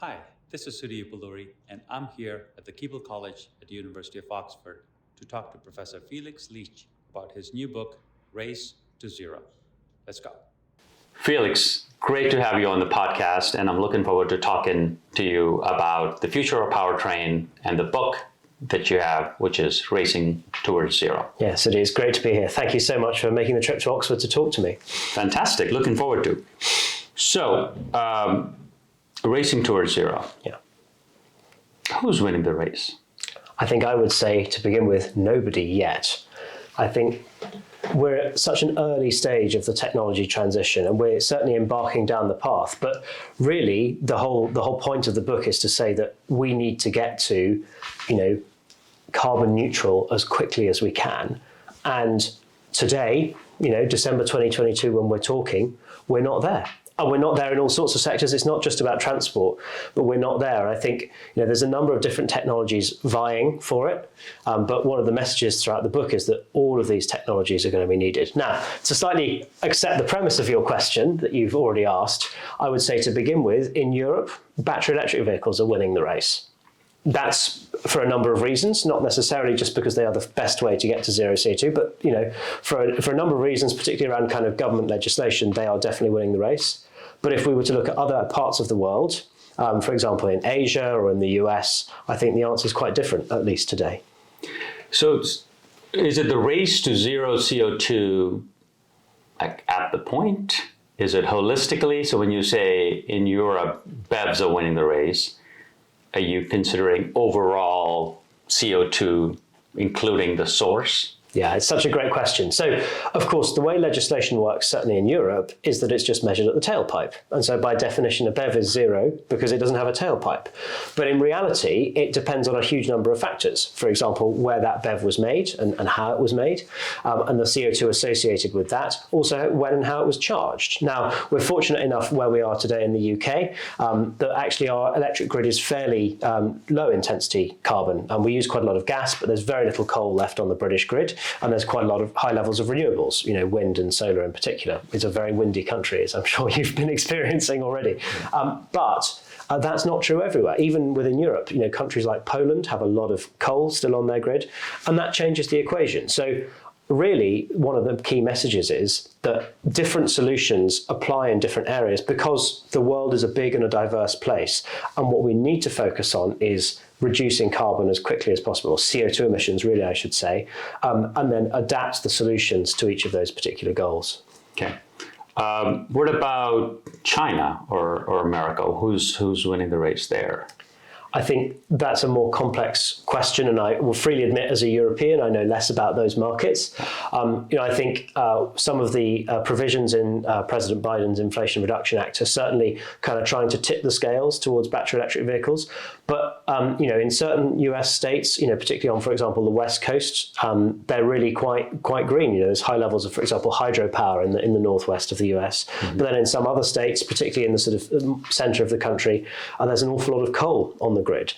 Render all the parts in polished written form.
Hi, this is Sudhir Palluri, and I'm here at the Keble College at the University of Oxford to talk to Professor Felix Leach about his new book, Race to Zero. Let's go. Felix, great to have you on the podcast, and I'm looking forward to talking to you about the future of powertrain and the book that you have, which is Racing Towards Zero. Yes, it is great to be here. Thank you so much for making the trip to Oxford to talk to me. Fantastic. Looking forward to. So, Racing Towards Zero. Yeah. Who's winning the race? I think I would say, to begin with, nobody yet. I think we're at such an early stage of the technology transition, and we're certainly embarking down the path. But really, the whole point of the book is to say that we need to get to, carbon neutral as quickly as we can. And today, December 2022, when we're talking, we're not there. And we're not there in all sorts of sectors. It's not just about transport, but we're not there. And I think there's a number of different technologies vying for it. But one of the messages throughout the book is that all of these technologies are going to be needed. Now, to slightly accept the premise of your question that you've already asked, I would say to begin with, in Europe, battery electric vehicles are winning the race. That's for a number of reasons, not necessarily just because they are the best way to get to zero CO2, but for a number of reasons, particularly around kind of government legislation, they are definitely winning the race. But if we were to look at other parts of the world, for example, in Asia or in the US, I think the answer is quite different, at least today. So is it the race to zero CO2 at the point? Is it holistically? So when you say in Europe, BEVs are winning the race, are you considering overall CO2, including the source? Yeah, it's such a great question. So, of course, the way legislation works, certainly in Europe, is that it's just measured at the tailpipe. And so by definition, a BEV is zero because it doesn't have a tailpipe. But in reality, it depends on a huge number of factors. For example, where that BEV was made and how it was made, and the CO2 associated with that. Also, when and how it was charged. Now, we're fortunate enough where we are today in the UK that actually our electric grid is fairly low intensity carbon. And we use quite a lot of gas, but there's very little coal left on the British grid. And there's quite a lot of high levels of renewables, wind and solar in particular. It's a very windy country, as I'm sure you've been experiencing already. But that's not true everywhere. Even within Europe, countries like Poland have a lot of coal still on their grid, and that changes the equation. So really, one of the key messages is that different solutions apply in different areas because the world is a big and a diverse place. And what we need to focus on is reducing carbon as quickly as possible, CO2 emissions, really, I should say, and then adapt the solutions to each of those particular goals. Okay. What about China or America? Who's winning the race there? I think that's a more complex question, and I will freely admit, as a European, I know less about those markets. I think some of the provisions in President Biden's Inflation Reduction Act are certainly kind of trying to tip the scales towards battery electric vehicles. But in certain US states, particularly on, for example, the West Coast, they're really quite green. There's high levels of, for example, hydropower in the northwest of the US. Mm-hmm. But then in some other states, particularly in the sort of center of the country, there's an awful lot of coal on the grid.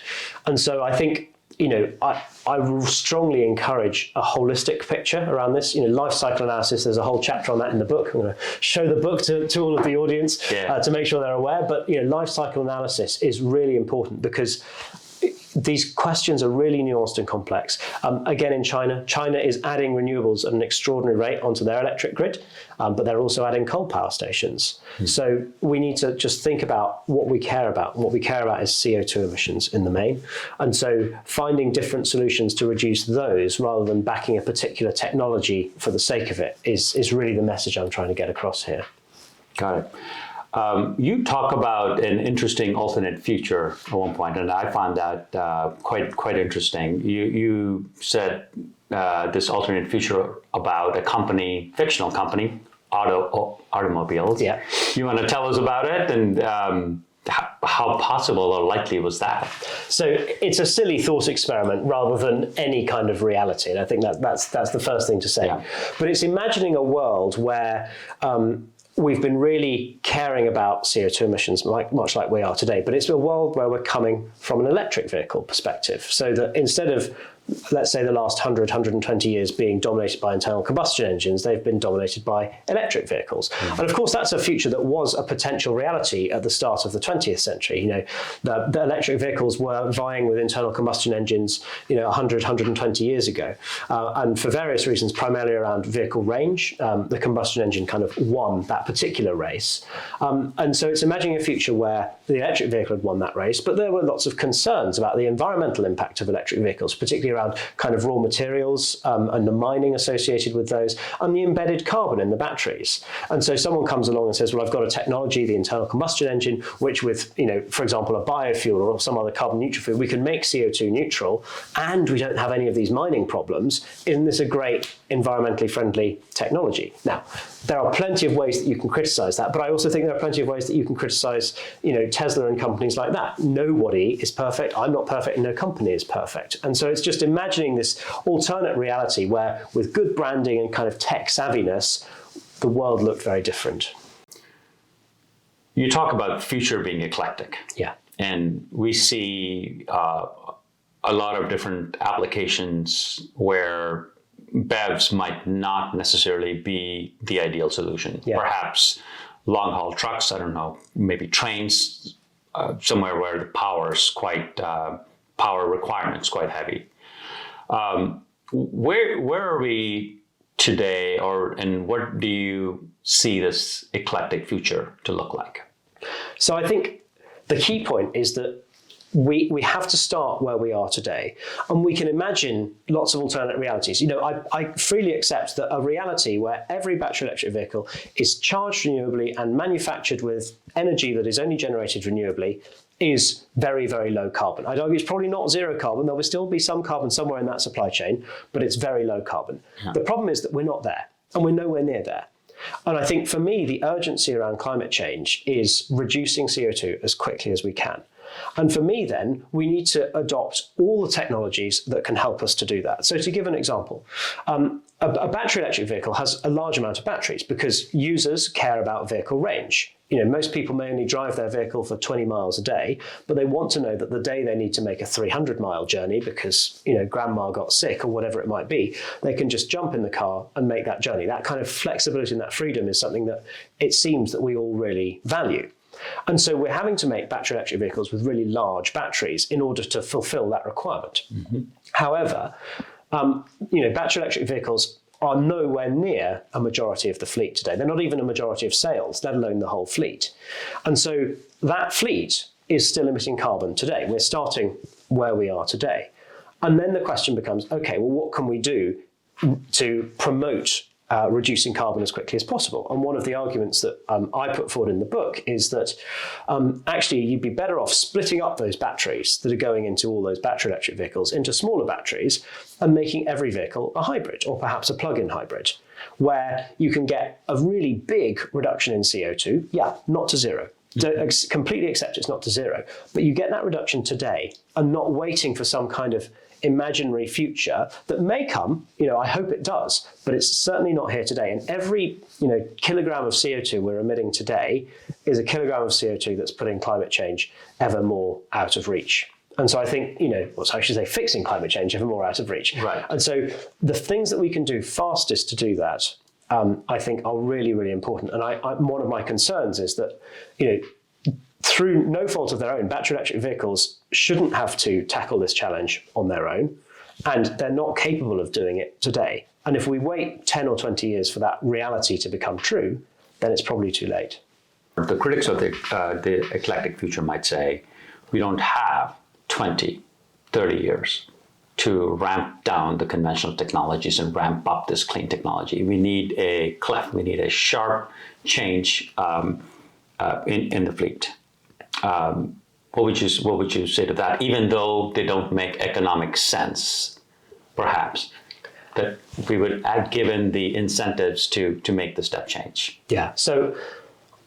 And so I think, I strongly encourage a holistic picture around this. Life cycle analysis, there's a whole chapter on that in the book. I'm going to show the book to all of the audience to make sure they're aware. But, life cycle analysis is really important because these questions are really nuanced and complex. Again, in China is adding renewables at an extraordinary rate onto their electric grid, but they're also adding coal power stations. So we need to just think about what we care about. What we care about is CO2 emissions in the main. And so finding different solutions to reduce those rather than backing a particular technology for the sake of it is really the message I'm trying to get across here. Got it. You talk about an interesting alternate future at one point, and I found that quite interesting. You said this alternate future about a fictional company, Otto Automobiles. Yeah. You want to tell us about it and how possible or likely was that? So it's a silly thought experiment rather than any kind of reality, and I think that's the first thing to say. Yeah. But it's imagining a world where we've been really caring about CO2 emissions, much like we are today, but it's a world where we're coming from an electric vehicle perspective. So that instead of let's say, the last 100, 120 years being dominated by internal combustion engines, they've been dominated by electric vehicles. And of course, that's a future that was a potential reality at the start of the 20th century. You know, the electric vehicles were vying with internal combustion engines, 100, 120 years ago. And for various reasons, primarily around vehicle range, the combustion engine kind of won that particular race. And so it's imagining a future where the electric vehicle had won that race, but there were lots of concerns about the environmental impact of electric vehicles, particularly around kind of raw materials and the mining associated with those, and the embedded carbon in the batteries. And so someone comes along and says, well, I've got a technology, the internal combustion engine, which with, for example, a biofuel or some other carbon neutral fuel, we can make CO2 neutral, and we don't have any of these mining problems. Isn't this a great environmentally friendly technology? Now, there are plenty of ways that you can criticize that, but I also think there are plenty of ways that you can criticize, Tesla and companies like that. Nobody is perfect. I'm not perfect, and no company is perfect. And so it's just imagining this alternate reality where, with good branding and kind of tech savviness, the world looked very different. You talk about the future being eclectic. Yeah. And we see a lot of different applications where BEVs might not necessarily be the ideal solution. Yeah. Perhaps long-haul trucks, I don't know, maybe trains, somewhere where the power requirements quite heavy. Where are we today, and what do you see this eclectic future to look like? So I think the key point is that we have to start where we are today, and we can imagine lots of alternate realities. I freely accept that a reality where every battery electric vehicle is charged renewably and manufactured with energy that is only generated renewably is very, very low carbon. I'd argue it's probably not zero carbon. There will still be some carbon somewhere in that supply chain, but it's very low carbon. Yeah. The problem is that we're not there, and we're nowhere near there. And I think for me, the urgency around climate change is reducing CO2 as quickly as we can. And for me, then, we need to adopt all the technologies that can help us to do that. So to give an example, a battery electric vehicle has a large amount of batteries because users care about vehicle range. Most people may only drive their vehicle for 20 miles a day, but they want to know that the day they need to make a 300-mile journey because, grandma got sick or whatever it might be, they can just jump in the car and make that journey. That kind of flexibility and that freedom is something that it seems that we all really value. And so we're having to make battery electric vehicles with really large batteries in order to fulfill that requirement. Mm-hmm. However, battery electric vehicles are nowhere near a majority of the fleet today. They're not even a majority of sales, let alone the whole fleet. And so that fleet is still emitting carbon today. We're starting where we are today. And then the question becomes, okay, well, what can we do to promote reducing carbon as quickly as possible? And one of the arguments that I put forward in the book is that actually you'd be better off splitting up those batteries that are going into all those battery electric vehicles into smaller batteries and making every vehicle a hybrid, or perhaps a plug-in hybrid, where you can get a really big reduction in CO2. Yeah, not to zero. Completely accept it's not to zero, but you get that reduction today and not waiting for some kind of imaginary future that may come, I hope it does, but it's certainly not here today. And every, kilogram of CO2 we're emitting today is a kilogram of CO2 that's putting climate change ever more out of reach. And so I think, fixing climate change ever more out of reach. Right. And so the things that we can do fastest to do that, I think are really, really important. And one of my concerns is that, through no fault of their own, battery electric vehicles shouldn't have to tackle this challenge on their own, and they're not capable of doing it today. And if we wait 10 or 20 years for that reality to become true, then it's probably too late. The critics of the eclectic future might say, we don't have 20, 30 years to ramp down the conventional technologies and ramp up this clean technology. We need a cliff, we need a sharp change in the fleet. What would you say to that? Even though they don't make economic sense, perhaps, that we would have given the incentives to make the step change. Yeah. So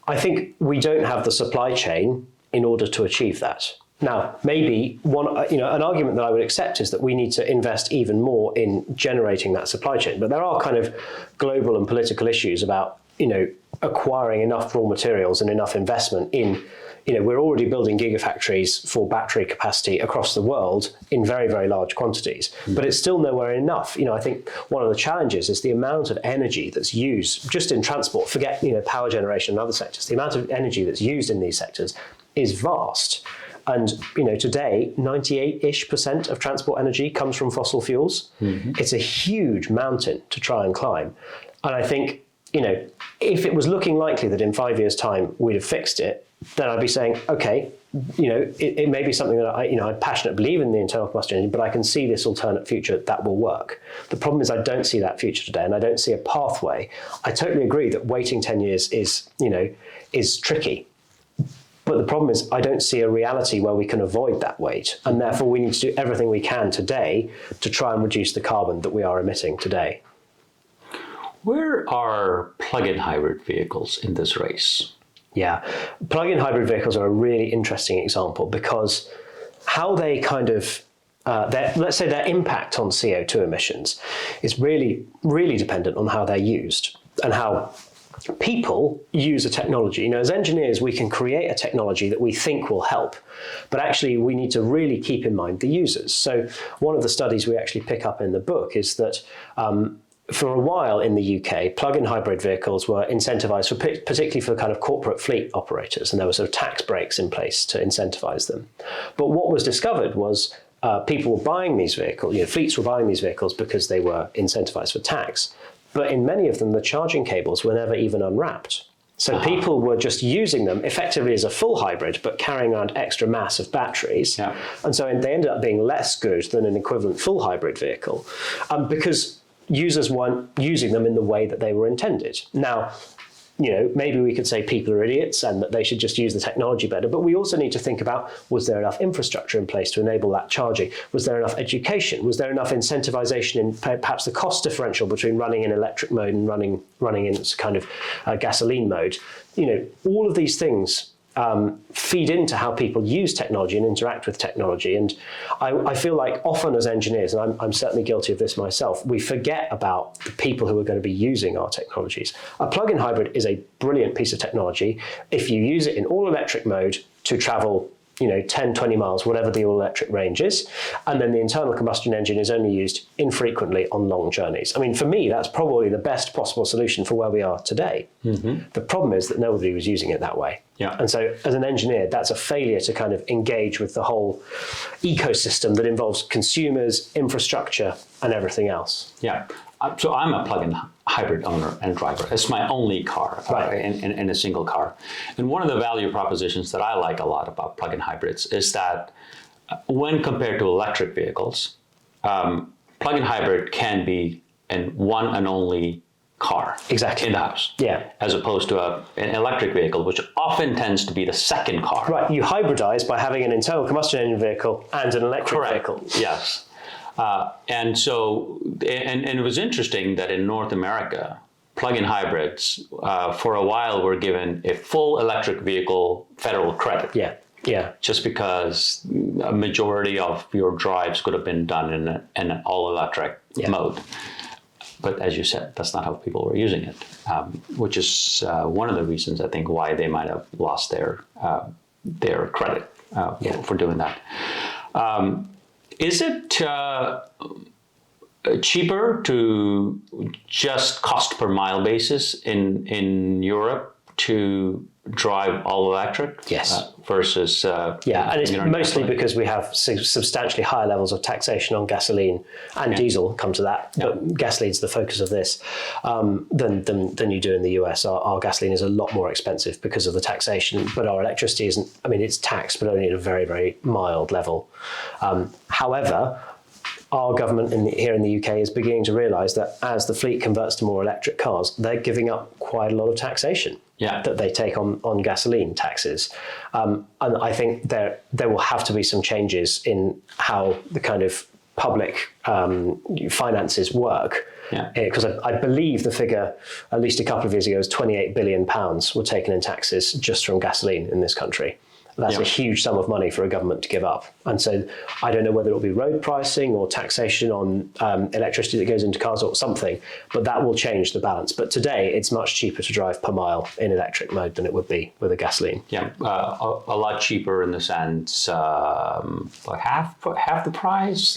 I think we don't have the supply chain in order to achieve that. Now, maybe an argument that I would accept is that we need to invest even more in generating that supply chain. But there are kind of global and political issues about, acquiring enough raw materials and enough investment in, we're already building gigafactories for battery capacity across the world in very, very large quantities, but it's still nowhere enough. I think one of the challenges is the amount of energy that's used just in transport, forget, power generation and other sectors, the amount of energy that's used in these sectors is vast. And, today, 98-ish% of transport energy comes from fossil fuels. It's a huge mountain to try and climb. And I think, if it was looking likely that in 5 years' time we'd have fixed it, then I'd be saying, okay, it may be something that I passionately believe in the internal combustion engine, but I can see this alternate future that will work. The problem is I don't see that future today, and I don't see a pathway. I totally agree that waiting 10 years is tricky. But the problem is I don't see a reality where we can avoid that wait. And therefore we need to do everything we can today to try and reduce the carbon that we are emitting today. Where are plug-in hybrid vehicles in this race? Yeah, plug-in hybrid vehicles are a really interesting example because how they kind of, let's say their impact on CO2 emissions is really, really dependent on how they're used and how people use a technology. As engineers, we can create a technology that we think will help, but actually we need to really keep in mind the users. So one of the studies we actually pick up in the book is that for a while in the UK, plug-in hybrid vehicles were incentivized, particularly for kind of corporate fleet operators, and there were sort of tax breaks in place to incentivize them. But what was discovered was people were buying these vehicles, fleets were buying these vehicles because they were incentivized for tax. But in many of them, the charging cables were never even unwrapped. So people were just using them effectively as a full hybrid, but carrying around extra mass of batteries. Yeah. And so they ended up being less good than an equivalent full hybrid vehicle because users weren't using them in the way that they were intended. Now, maybe we could say people are idiots and that they should just use the technology better, but we also need to think about, was there enough infrastructure in place to enable that charging? Was there enough education? Was there enough incentivization in perhaps the cost differential between running in electric mode and running in kind of gasoline mode? All of these things feed into how people use technology and interact with technology. And I feel like often as engineers, and I'm certainly guilty of this myself, we forget about the people who are going to be using our technologies. A plug-in hybrid is a brilliant piece of technology if you use it in all electric mode to travel 10, 20 miles, whatever the all-electric range is. And then the internal combustion engine is only used infrequently on long journeys. I mean, for me, that's probably the best possible solution for where we are today. The problem is that nobody was using it that way. Yeah. And so as an engineer, that's a failure to kind of engage with the whole ecosystem that involves consumers, infrastructure, and everything else. Yeah. So I'm a plug-in hybrid owner and driver. It's my only car in a single car. And one of the value propositions that I like a lot about plug-in hybrids is that when compared to electric vehicles, plug-in hybrid can be an one and only car in the house. Yeah. As opposed to an electric vehicle, which often tends to be the second car. Right. You hybridize by having an internal combustion engine vehicle and an electric vehicle. Yes. And it was interesting that in North America, plug-in hybrids for a while were given a full electric vehicle federal credit. Yeah. Yeah. Just because a majority of your drives could have been done in an all-electric mode. But as you said, that's not how people were using it, which is one of the reasons I think why they might have lost their credit for doing that. Is it cheaper to just cost per mile basis in Europe to drive all electric? Yes. Versus and it's mostly because we have substantially higher levels of taxation on gasoline and diesel. Come to that, but gasoline's the focus of this than you do in the US. Our gasoline is a lot more expensive because of the taxation, but our electricity isn't. I mean, it's taxed, but only at a very, very mild level. However, our government here in the UK is beginning to realise that as the fleet converts to more electric cars, they're giving up quite a lot of taxation that they take on gasoline taxes. And I think there will have to be some changes in how the kind of public finances work. Because I believe the figure, at least a couple of years ago, was £28 billion were taken in taxes just from gasoline in this country. That's a huge sum of money for a government to give up. And so I don't know whether it'll be road pricing or taxation on electricity that goes into cars or something, but that will change the balance. But today, it's much cheaper to drive per mile in electric mode than it would be with a gasoline. Yeah, a lot cheaper in the sense, like half the price.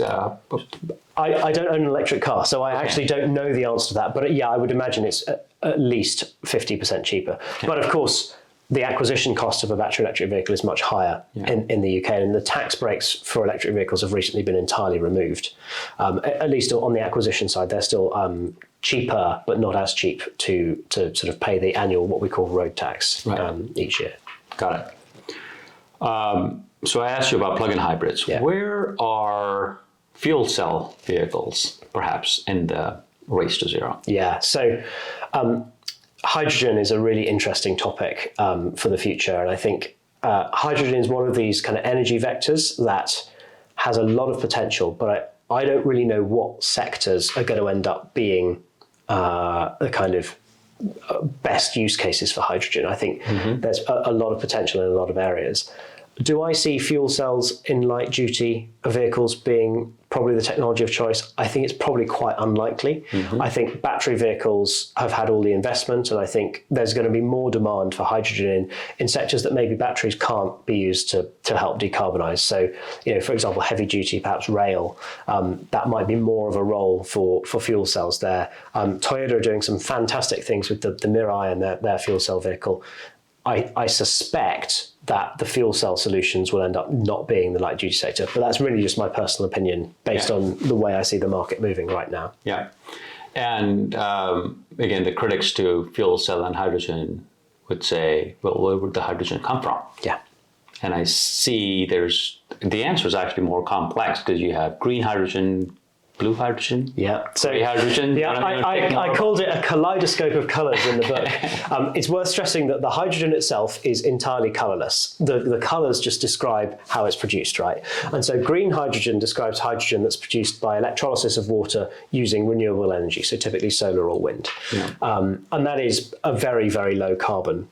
I don't own an electric car, so I actually don't know the answer to that. But yeah, I would imagine it's at least 50% cheaper. Okay. But of course, the acquisition cost of a battery electric vehicle is much higher in the UK, and the tax breaks for electric vehicles have recently been entirely removed. At least on the acquisition side, they're still cheaper, but not as cheap to sort of pay the annual, what we call road tax each year. Got it. So I asked you about plug-in hybrids. Yeah. Where are fuel cell vehicles, perhaps, in the race to zero? Yeah, so hydrogen is a really interesting topic for the future. And I think hydrogen is one of these kind of energy vectors that has a lot of potential, but I don't really know what sectors are going to end up being the kind of best use cases for hydrogen. I think there's a lot of potential in a lot of areas. Do I see fuel cells in light duty vehicles being probably the technology of choice? I think it's probably quite unlikely. I think battery vehicles have had all the investment, and I think there's going to be more demand for hydrogen in sectors that maybe batteries can't be used to help decarbonize. So, for example, heavy duty, perhaps rail, that might be more of a role for fuel cells there. Toyota are doing some fantastic things with the Mirai and their fuel cell vehicle. I suspect that the fuel cell solutions will end up not being the light duty sector, but that's really just my personal opinion based on the way I see the market moving right now. Yeah, and again, the critics to fuel cell and hydrogen would say, well, where would the hydrogen come from? Yeah. And I see the answer is actually more complex because you have green hydrogen, blue hydrogen, gray hydrogen. Yeah, I called it a kaleidoscope of colours in the book. It's worth stressing that the hydrogen itself is entirely colourless. The colours just describe how it's produced, right? And so green hydrogen describes hydrogen that's produced by electrolysis of water using renewable energy, so typically solar or wind. Yeah. And that is a very, very low carbon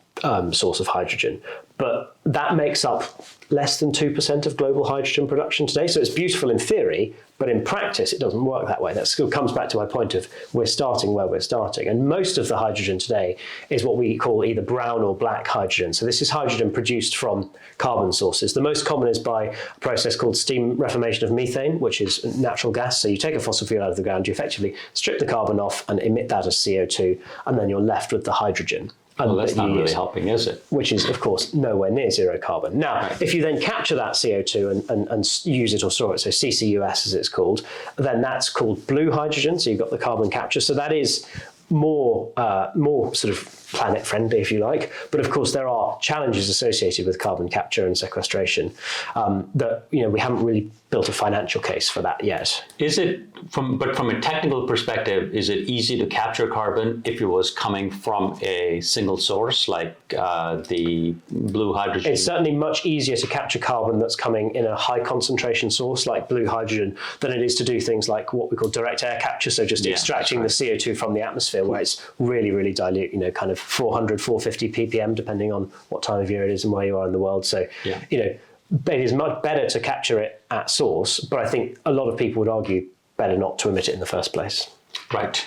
source of hydrogen. But that makes up less than 2% of global hydrogen production today. So it's beautiful in theory, but in practice, it doesn't work that way. That still comes back to my point of we're starting where we're starting. And most of the hydrogen today is what we call either brown or black hydrogen. So this is hydrogen produced from carbon sources. The most common is by a process called steam reformation of methane, which is natural gas. So you take a fossil fuel out of the ground, you effectively strip the carbon off and emit that as CO2, and then you're left with the hydrogen. Well, that's not really helping, is it? Which is, of course, nowhere near zero carbon. Now, if you then capture that CO2 and use it or store it, so CCUS as it's called, then that's called blue hydrogen. So you've got the carbon capture. So that is more sort of planet friendly, if you like. But of course, there are challenges associated with carbon capture and sequestration that we haven't really built a financial case for that yet. Is it from a technical perspective, is it easy to capture carbon if it was coming from a single source like the blue hydrogen? It's certainly much easier to capture carbon that's coming in a high concentration source like blue hydrogen than it is to do things like what we call direct air capture, so just extracting the CO2 from the atmosphere where it's really, really dilute, kind of 400, 450 ppm, depending on what time of year it is and where you are in the world. So, it is much better to capture it at source, but I think a lot of people would argue better not to emit it in the first place. Right.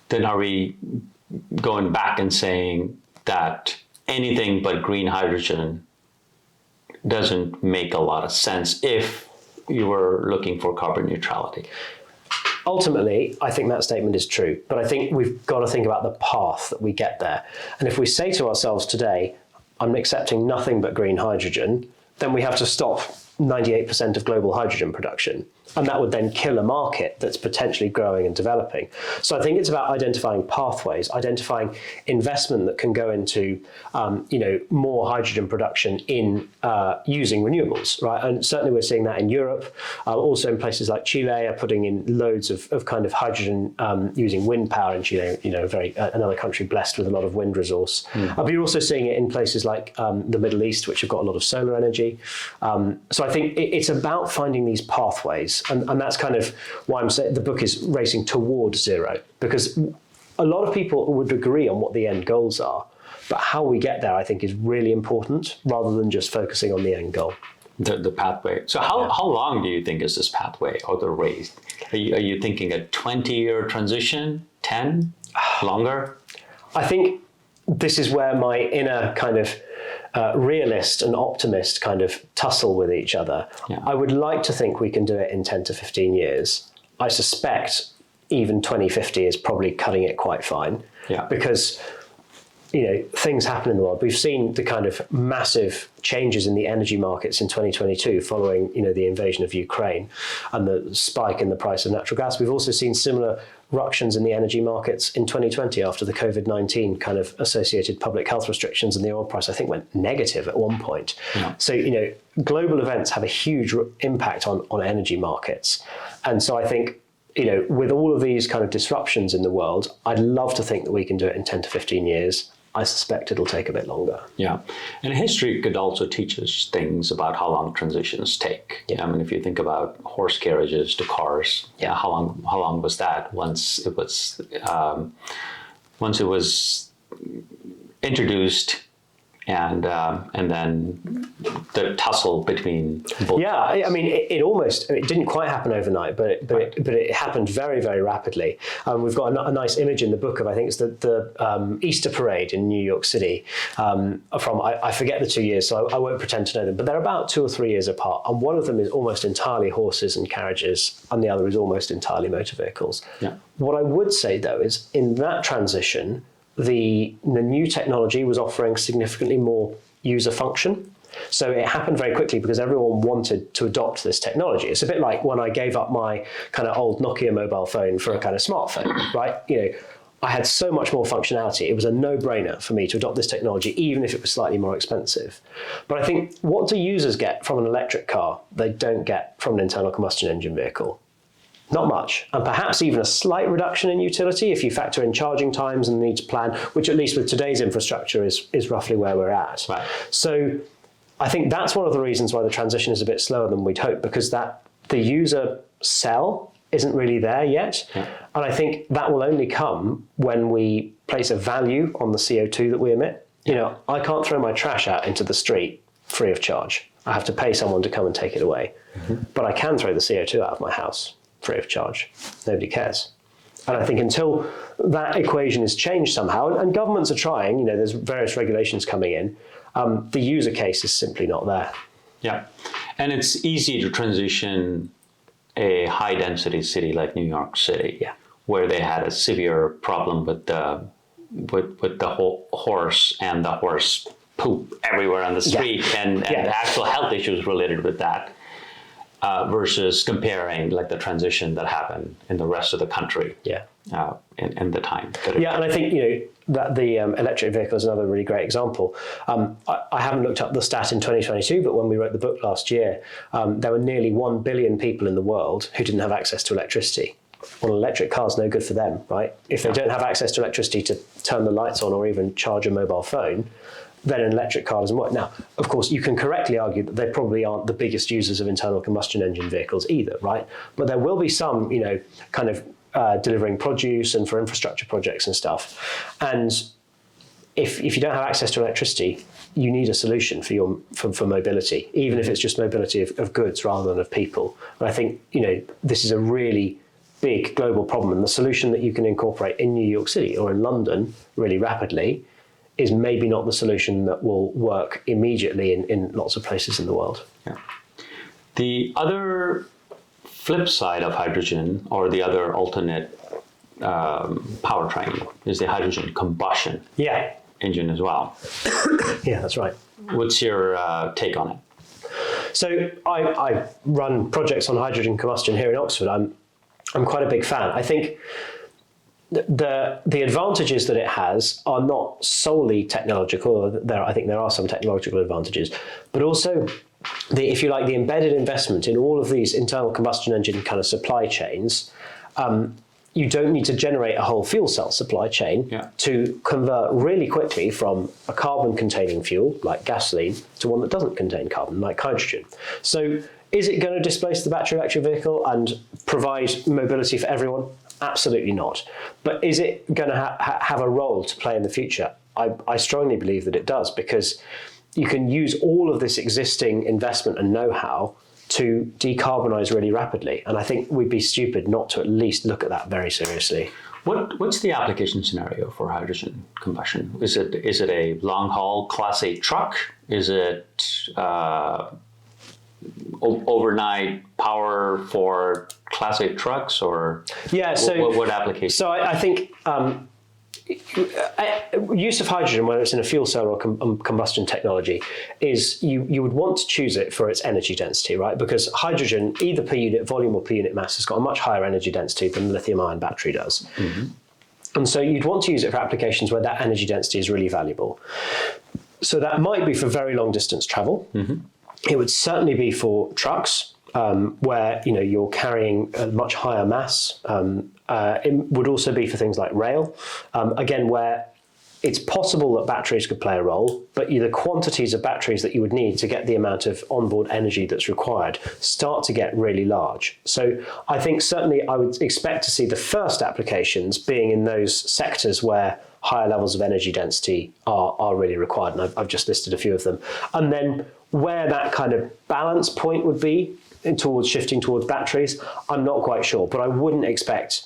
Then are we going back and saying that anything but green hydrogen doesn't make a lot of sense if you were looking for carbon neutrality? Ultimately, I think that statement is true, but I think we've got to think about the path that we get there. And if we say to ourselves today, I'm accepting nothing but green hydrogen, then we have to stop 98% of global hydrogen production. And that would then kill a market that's potentially growing and developing. So I think it's about identifying pathways, identifying investment that can go into, more hydrogen production in using renewables, right? And certainly we're seeing that in Europe. Also in places like Chile are putting in loads of kind of hydrogen using wind power in Chile, another country blessed with a lot of wind resource. But you're also seeing it in places like the Middle East, which have got a lot of solar energy. So I think it's about finding these pathways. And that's kind of why I'm saying the book is racing towards zero, because a lot of people would agree on what the end goals are, But how we get there, I think, is really important rather than just focusing on the end goal. The pathway. So how long do you think is this pathway or the race? Are you thinking a 20-year transition, 10, longer? I think this is where my inner kind of realist and optimist kind of tussle with each other. Yeah. I would like to think we can do it in 10 to 15 years. I suspect even 2050 is probably cutting it quite fine. Yeah. Because things happen in the world. We've seen the kind of massive changes in the energy markets in 2022 following, the invasion of Ukraine and the spike in the price of natural gas. We've also seen similar ructions in the energy markets in 2020 after the COVID-19 kind of associated public health restrictions, and the oil price, I think, went negative at one point. Yeah. So, global events have a huge impact on energy markets. And so I think, with all of these kind of disruptions in the world, I'd love to think that we can do it in 10 to 15 years. I suspect it'll take a bit longer. Yeah. And history could also teach us things about how long transitions take. Yeah. I mean, if you think about horse carriages to cars, how long was that once it was introduced and then the tussle between both sides. I mean, it didn't quite happen overnight, but it happened very, very rapidly. We've got a nice image in the book of, I think it's the Easter parade in New York City I forget the 2 years, so I won't pretend to know them, but they're about 2 or 3 years apart. And one of them is almost entirely horses and carriages, and the other is almost entirely motor vehicles. Yeah. What I would say, though, is in that transition, the new technology was offering significantly more user function. So it happened very quickly because everyone wanted to adopt this technology. It's a bit like when I gave up my kind of old Nokia mobile phone for a kind of smartphone, right? I had so much more functionality. It was a no-brainer for me to adopt this technology, even if it was slightly more expensive. But I think, what do users get from an electric car they don't get from an internal combustion engine vehicle? Not much, and perhaps even a slight reduction in utility if you factor in charging times and the need to plan, which at least with today's infrastructure is roughly where we're at. Right. So I think that's one of the reasons why the transition is a bit slower than we'd hoped, because the user cell isn't really there yet. Yeah. And I think that will only come when we place a value on the CO2 that we emit. I can't throw my trash out into the street free of charge. I have to pay someone to come and take it away. Mm-hmm. But I can throw the CO2 out of my house free of charge. Nobody cares. And I think until that equation is changed somehow, and governments are trying, there's various regulations coming in, the user case is simply not there. Yeah. And it's easy to transition a high density city like New York City, where they had a severe problem with the whole horse and the horse poop everywhere on the street and the actual health issues related with that. Versus comparing like the transition that happened in the rest of the country in the time. And I think that the electric vehicle is another really great example. I haven't looked up the stat in 2022, but when we wrote the book last year, there were nearly 1 billion people in the world who didn't have access to electricity. Well, an electric car is no good for them, right? If they don't have access to electricity to turn the lights on or even charge a mobile phone, then an electric car doesn't work. Now, of course, you can correctly argue that they probably aren't the biggest users of internal combustion engine vehicles either, right? But there will be some, kind of delivering produce and for infrastructure projects and stuff. And if you don't have access to electricity, you need a solution for mobility, even if it's just mobility of goods rather than of people. And I think, this is a really big global problem. And the solution that you can incorporate in New York City or in London really rapidly is maybe not the solution that will work immediately in lots of places in the world. Yeah. The other flip side of hydrogen, or the other alternate powertrain, is the hydrogen combustion engine as well. Yeah, that's right. What's your take on it? So I run projects on hydrogen combustion here in Oxford. I'm quite a big fan. I think the advantages that it has are not solely technological. I think there are some technological advantages, but also if you like, the embedded investment in all of these internal combustion engine kind of supply chains. You don't need to generate a whole fuel cell supply chain to convert really quickly from a carbon-containing fuel like gasoline to one that doesn't contain carbon, like hydrogen. So is it going to displace the battery electric vehicle and provide mobility for everyone? Absolutely not. But is it going to have a role to play in the future? I strongly believe that it does, because you can use all of this existing investment and know-how to decarbonize really rapidly. And I think we'd be stupid not to at least look at that very seriously. What's the application scenario for hydrogen combustion? Is it a long-haul Class 8 truck? Is it overnight power for Class 8 trucks, or what application? So I think use of hydrogen, whether it's in a fuel cell or combustion technology, is you would want to choose it for its energy density, right? Because hydrogen, either per unit volume or per unit mass, has got a much higher energy density than the lithium-ion battery does. Mm-hmm. And so you'd want to use it for applications where that energy density is really valuable. So that might be for very long distance travel. Mm-hmm. It would certainly be for trucks, where you're carrying a much higher mass. It would also be for things like rail, again, where it's possible that batteries could play a role, but the quantities of batteries that you would need to get the amount of onboard energy that's required start to get really large. So I think certainly I would expect to see the first applications being in those sectors where higher levels of energy density are really required, and I've just listed a few of them. And then where that kind of balance point would be towards shifting towards batteries, I'm not quite sure, but I wouldn't expect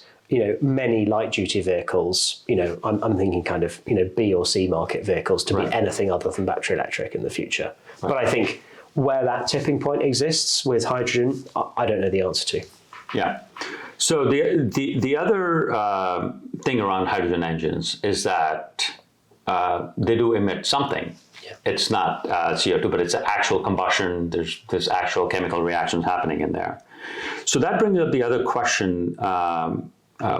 many light duty vehicles, I'm thinking kind of, B or C market vehicles to be anything other than battery electric in the future. Right. But I think where that tipping point exists with hydrogen, I don't know the answer to. Yeah. So the other thing around hydrogen engines is that they do emit something. Yeah. It's not CO2, but it's actual combustion. There's actual chemical reactions happening in there. So that brings up the other question,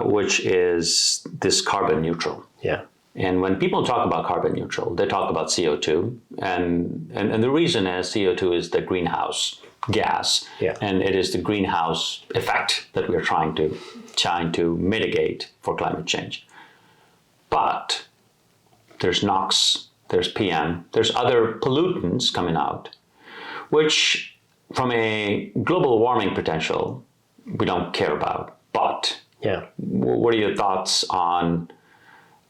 which is this carbon neutral. Yeah. And when people talk about carbon neutral, they talk about CO2. And the reason is CO2 is the greenhouse gas. Yeah. And it is the greenhouse effect that we're trying to mitigate for climate change. But there's NOx, there's PM, there's other pollutants coming out, which from a global warming potential, we don't care about. But what are your thoughts on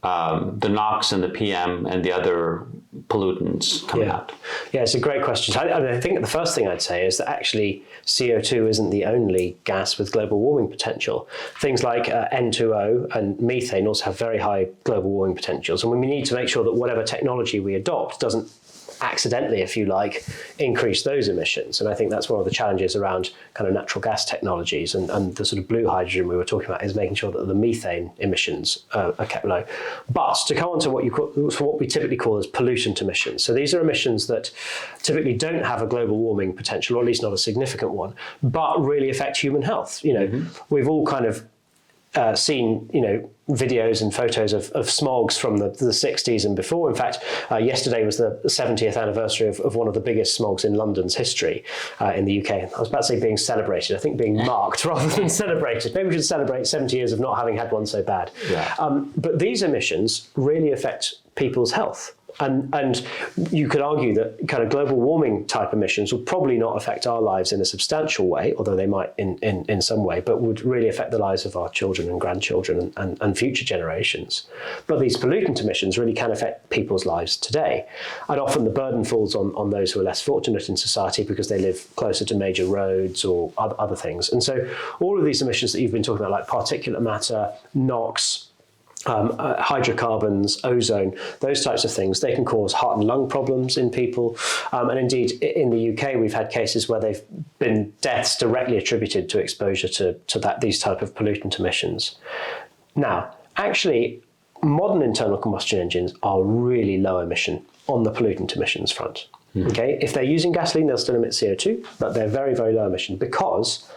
the NOx and the PM and the other pollutants coming out? Yeah, it's a great question. I think the first thing I'd say is that actually CO2 isn't the only gas with global warming potential. Things like N2O and methane also have very high global warming potentials, and we need to make sure that whatever technology we adopt doesn't accidentally, if you like, increase those emissions. And I think that's one of the challenges around kind of natural gas technologies, and the sort of blue hydrogen we were talking about is making sure that the methane emissions are kept low. But to come on to what we typically call as pollutant emissions. So these are emissions that typically don't have a global warming potential, or at least not a significant one, but really affect human health. We've all kind of seen, videos and photos of smogs from the 60s and before. In fact, yesterday was the 70th anniversary of one of the biggest smogs in London's history in the UK. I was about to say being celebrated. I think being marked rather than celebrated. Maybe we should celebrate 70 years of not having had one so bad. Yeah. But these emissions really affect people's health. And you could argue that kind of global warming type emissions will probably not affect our lives in a substantial way, although they might in some way, but would really affect the lives of our children and grandchildren and future generations. But these pollutant emissions really can affect people's lives today. And often the burden falls on those who are less fortunate in society because they live closer to major roads or other things. And so all of these emissions that you've been talking about, like particulate matter, NOx, hydrocarbons, ozone, those types of things, they can cause heart and lung problems in people. And indeed, in the UK, we've had cases where they've been deaths directly attributed to exposure to these type of pollutant emissions. Now, actually, modern internal combustion engines are really low emission on the pollutant emissions front. Mm-hmm. Okay, if they're using gasoline, they'll still emit CO2, but they're very, very low emission because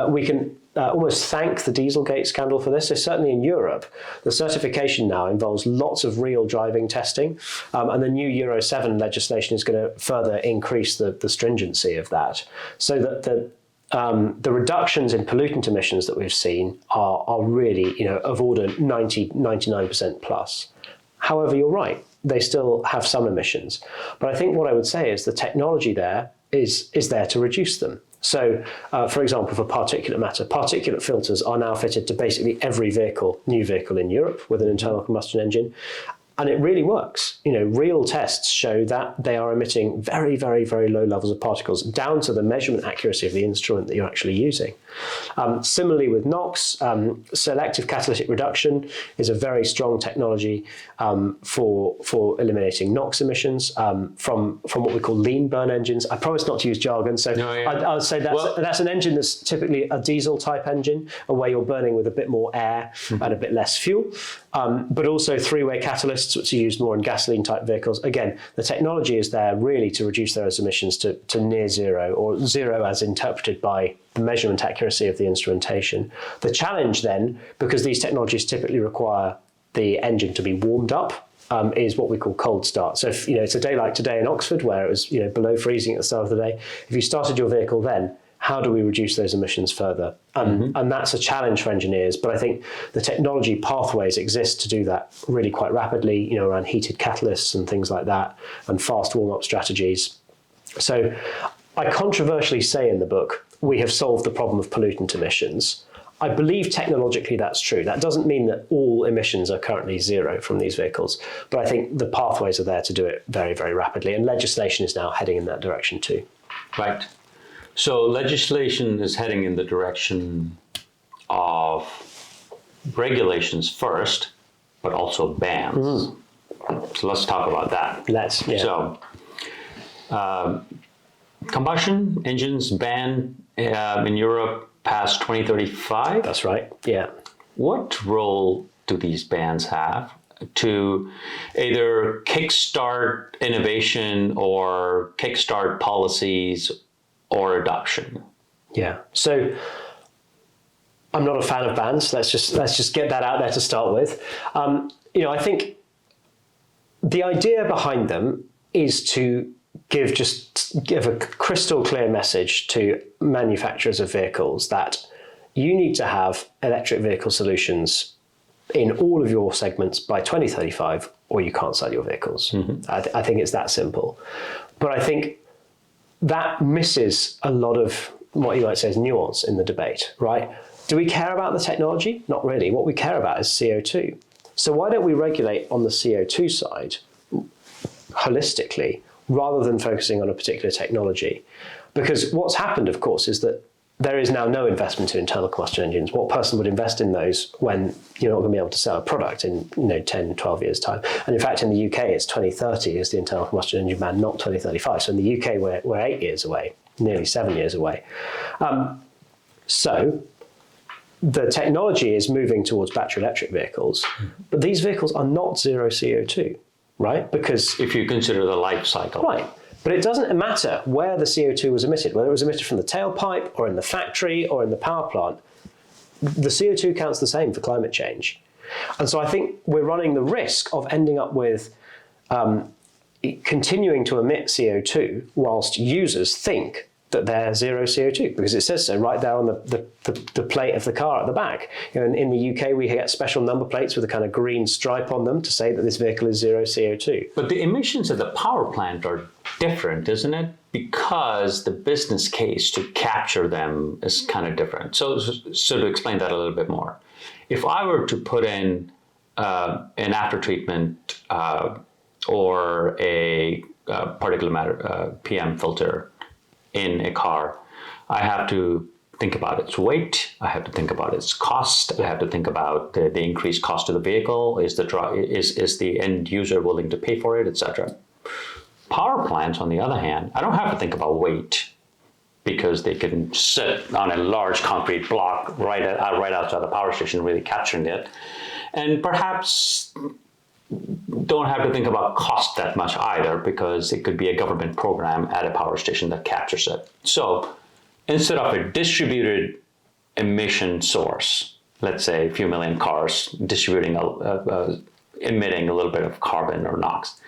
we can almost thank the Dieselgate scandal for this. So certainly in Europe, the certification now involves lots of real driving testing, and the new Euro 7 legislation is going to further increase the stringency of that, so that the reductions in pollutant emissions that we've seen are really of order 99% plus. However, you're right, they still have some emissions. But I think what I would say is the technology there is there to reduce them. So, for example, for particulate matter, particulate filters are now fitted to basically every new vehicle in Europe with an internal combustion engine. And it really works. Real tests show that they are emitting very, very, very low levels of particles down to the measurement accuracy of the instrument that you're actually using. Similarly with NOx, selective catalytic reduction is a very strong technology for eliminating NOx emissions from what we call lean burn engines. I promise not to use jargon, so I'll say that's an engine that's typically a diesel type engine, where you're burning with a bit more air and a bit less fuel, but also three-way catalysts, which are used more in gasoline type vehicles. Again, the technology is there really to reduce those emissions to near zero, or zero as interpreted by the measurement accuracy of the instrumentation. The challenge then, because these technologies typically require the engine to be warmed up, is what we call cold start. So if it's a day like today in Oxford, where it was below freezing at the start of the day, if you started your vehicle then, how do we reduce those emissions further? And that's a challenge for engineers, but I think the technology pathways exist to do that really quite rapidly, around heated catalysts and things like that, and fast warm-up strategies. So I controversially say in the book, we have solved the problem of pollutant emissions. I believe technologically that's true. That doesn't mean that all emissions are currently zero from these vehicles, but I think the pathways are there to do it very, very rapidly, and legislation is now heading in that direction too. Right. So legislation is heading in the direction of regulations first, but also bans. So let's talk about that. So combustion engines banned in Europe past 2035. That's right, yeah. What role do these bans have to either kickstart innovation or kickstart policies or adoption? Yeah. So I'm not a fan of bans. Let's just get that out there to start with. I think the idea behind them is to give a crystal clear message to manufacturers of vehicles that you need to have electric vehicle solutions in all of your segments by 2035, or you can't sell your vehicles. I think it's that simple. But I think that misses a lot of what you might say is nuance in the debate, right? Do we care about the technology? Not really. What we care about is CO2. So why don't we regulate on the CO2 side holistically, rather than focusing on a particular technology? Because what's happened, of course, is that there is now no investment in internal combustion engines. What person would invest in those when you're not going to be able to sell a product in 10, 12 years' time? And in fact, in the UK, it's 2030 is the internal combustion engine ban, not 2035. So in the UK, we're 8 years away, nearly 7 years away. So the technology is moving towards battery electric vehicles, but these vehicles are not zero CO2, right? Because if you consider the life cycle. Right. But it doesn't matter where the CO2 was emitted, whether it was emitted from the tailpipe or in the factory or in the power plant. The CO2 counts the same for climate change. And so I think we're running the risk of ending up with continuing to emit CO2 whilst users think that they're zero CO2, because it says so right there on the plate of the car at the back. In the UK, we get special number plates with a kind of green stripe on them to say that this vehicle is zero CO2. But the emissions at the power plant are different, isn't it? Because the business case to capture them is kind of different. So to explain that a little bit more, if I were to put in an after treatment or a particulate matter PM filter in a car, I have to think about its weight, I have to think about its cost, I have to think about the increased cost of the vehicle, is the end user willing to pay for it, etc. Power plants, on the other hand, I don't have to think about weight, because they can sit on a large concrete block right outside the power station, really capturing it, and perhaps don't have to think about cost that much either, because it could be a government program at a power station that captures it. So instead of a distributed emission source, let's say a few million cars distributing, emitting a little bit of carbon or NOx,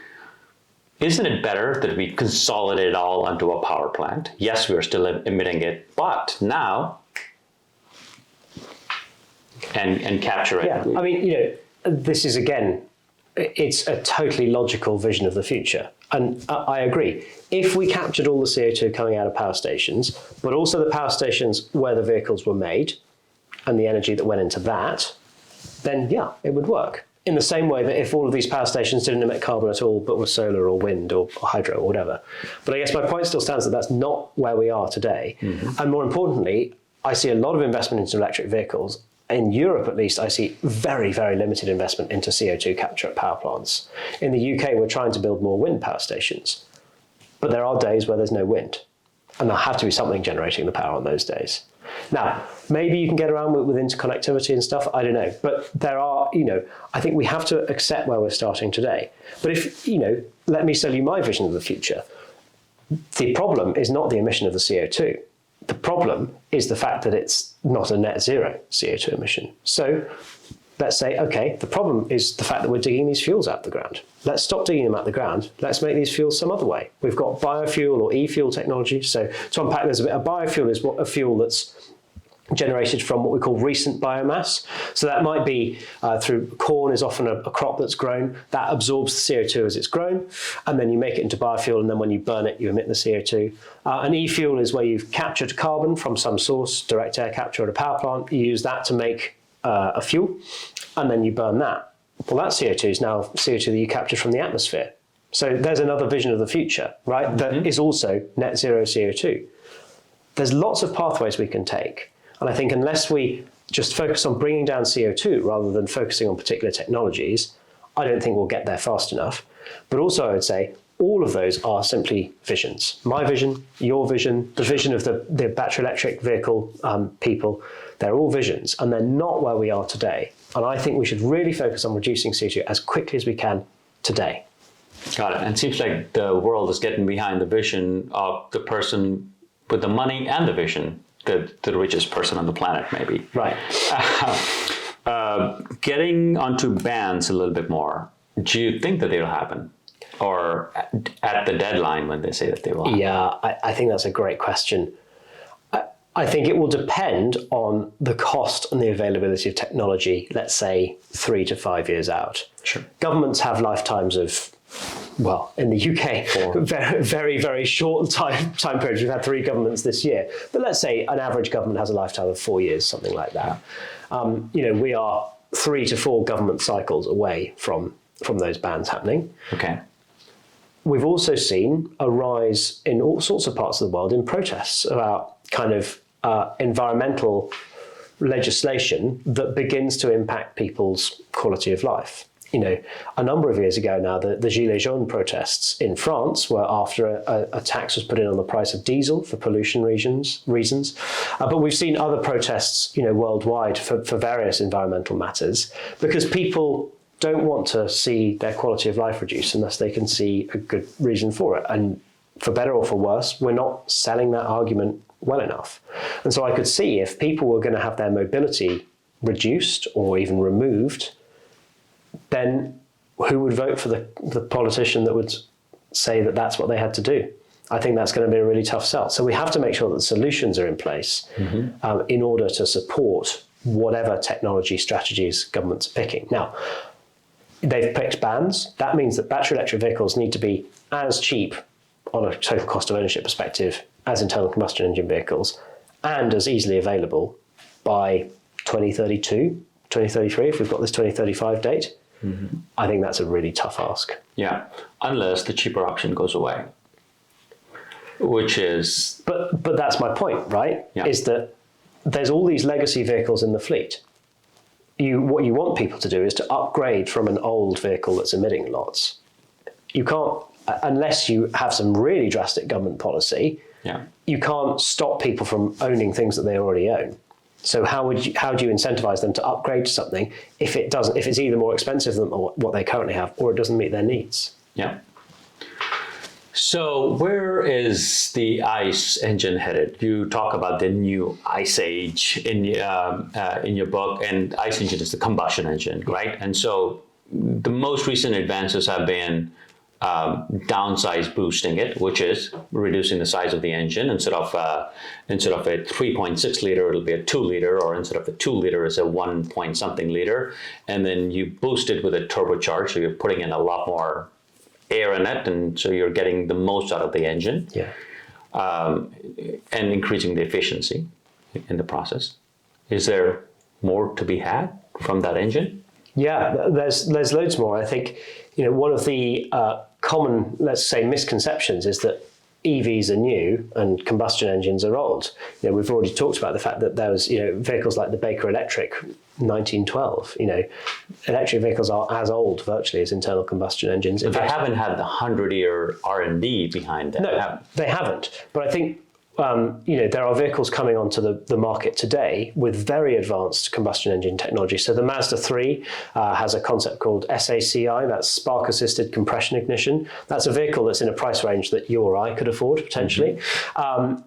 isn't it better that we consolidate it all onto a power plant? Yes, we are still emitting it, but now, and capture it. Yeah, I mean, this is, again, it's a totally logical vision of the future. And I agree. If we captured all the CO2 coming out of power stations, but also the power stations where the vehicles were made and the energy that went into that, then yeah, it would work. in the same way that if all of these power stations didn't emit carbon at all, but were solar or wind or hydro or whatever. But I guess my point still stands that that's not where we are today. And more importantly, I see a lot of investment into electric vehicles. In Europe, at least, I see very, very limited investment into CO2 capture at power plants. In the UK, we're trying to build more wind power stations. But there are days where there's no wind. And there'll have to be something generating the power on those days. Now, maybe you can get around with interconnectivity and stuff, I don't know. But there are, I think we have to accept where we're starting today. But if, let me sell you my vision of the future. The problem is not the emission of the CO2. The problem is the fact that it's not a net zero CO2 emission. So let's say, okay, the problem is the fact that we're digging these fuels out of the ground. Let's stop digging them out of the ground. Let's make these fuels some other way. We've got biofuel or e-fuel technology. So to unpack this a bit, a biofuel is a fuel that's generated from what we call recent biomass. So that might be through corn is often a crop that's grown. That absorbs the CO2 as it's grown, and then you make it into biofuel, and then when you burn it, you emit the CO2. An e-fuel is where you've captured carbon from some source, direct air capture at a power plant. You use that to make a fuel, and then you burn that. Well, that CO2 is now CO2 that you captured from the atmosphere. So there's another vision of the future, right? That is also net zero CO2. There's lots of pathways we can take. And I think unless we just focus on bringing down CO2 rather than focusing on particular technologies, I don't think we'll get there fast enough. But also I would say all of those are simply visions. My vision, your vision, the vision of the battery electric vehicle people, they're all visions and they're not where we are today. And I think we should really focus on reducing CO2 as quickly as we can today. Got it. And it seems like the world is getting behind the vision of the person with the money and the vision. The richest person on the planet, maybe. Right. Getting onto bans a little bit more, do you think that they'll happen? Or at the deadline when they say that they will happen? Yeah, I think that's a great question. I think it will depend on the cost and the availability of technology, let's say 3 to 5 years out. Sure. Governments have lifetimes of, well, in the UK, very, very, very short time periods. We've had 3 governments this year. But let's say an average government has a lifetime of 4 years, something like that. We are 3 to 4 government cycles away from those bans happening. Okay. We've also seen a rise in all sorts of parts of the world in protests about kind of environmental legislation that begins to impact people's quality of life. A number of years ago now, the Gilets jaunes protests in France were after a tax was put in on the price of diesel for pollution reasons. But we've seen other protests, worldwide for various environmental matters because people don't want to see their quality of life reduce unless they can see a good reason for it. And for better or for worse, we're not selling that argument well enough. And so I could see if people were going to have their mobility reduced or even removed, then who would vote for the politician that would say that that's what they had to do? I think that's going to be a really tough sell. So we have to make sure that the solutions are in place in order to support whatever technology strategies governments are picking. Now, they've picked bans. That means that battery electric vehicles need to be as cheap on a total cost of ownership perspective as internal combustion engine vehicles and as easily available by 2032, 2033, if we've got this 2035 date. I think that's a really tough ask. Yeah, unless the cheaper option goes away, which is... But that's my point, right? Yeah. Is that there's all these legacy vehicles in the fleet. What you want people to do is to upgrade from an old vehicle that's emitting lots. You can't, unless you have some really drastic government policy, you can't stop people from owning things that they already own. So how do you incentivize them to upgrade to something if it's either more expensive than what they currently have or it doesn't meet their needs? Yeah. So where is the ICE engine headed? You talk about the new ICE age in your book, and ICE engine is the combustion engine, right? And so the most recent advances have been downsize boosting it, which is reducing the size of the engine. Instead of a 3.6 liter, it'll be a 2 liter, or instead of the 2 liter, it's a 1 point something liter. And then you boost it with a turbocharger, so you're putting in a lot more air in it, and so you're getting the most out of the engine. Yeah. And increasing the efficiency in the process. Is there more to be had from that engine? Yeah, there's loads more. I think, one of the common, let's say, misconceptions is that EVs are new and combustion engines are old. We've already talked about the fact that there was, vehicles like the Baker Electric 1912. Electric vehicles are as old virtually as internal combustion engines. But they haven't had the 100-year R&D behind them. No, they haven't. But I think there are vehicles coming onto the market today with very advanced combustion engine technology. So the Mazda 3 has a concept called SACI, that's Spark Assisted Compression Ignition. That's a vehicle that's in a price range that you or I could afford potentially. That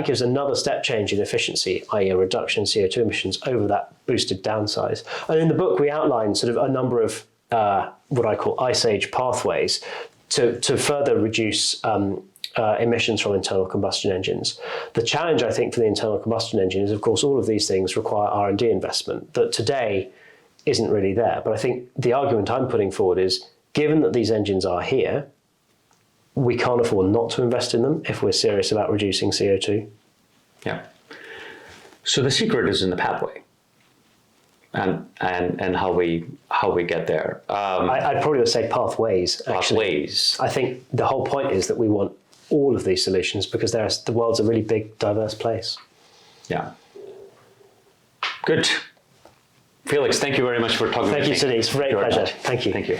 gives another step change in efficiency, i.e. a reduction in CO2 emissions over that boosted downsize. And in the book, we outline sort of a number of what I call ice age pathways to further reduce emissions from internal combustion engines. The challenge, I think, for the internal combustion engine is, of course, all of these things require R&D investment that today isn't really there. But I think the argument I'm putting forward is, given that these engines are here, we can't afford not to invest in them if we're serious about reducing CO2. Yeah. So the secret is in the pathway and how we get there. I'd probably say pathways, actually. Pathways. I think the whole point is that we want all of these solutions because the world's a really big, diverse place. Yeah. Good. Felix, thank you very much for talking with me. Thank you, Sudhi. It's a great pleasure. Thank you. Thank you.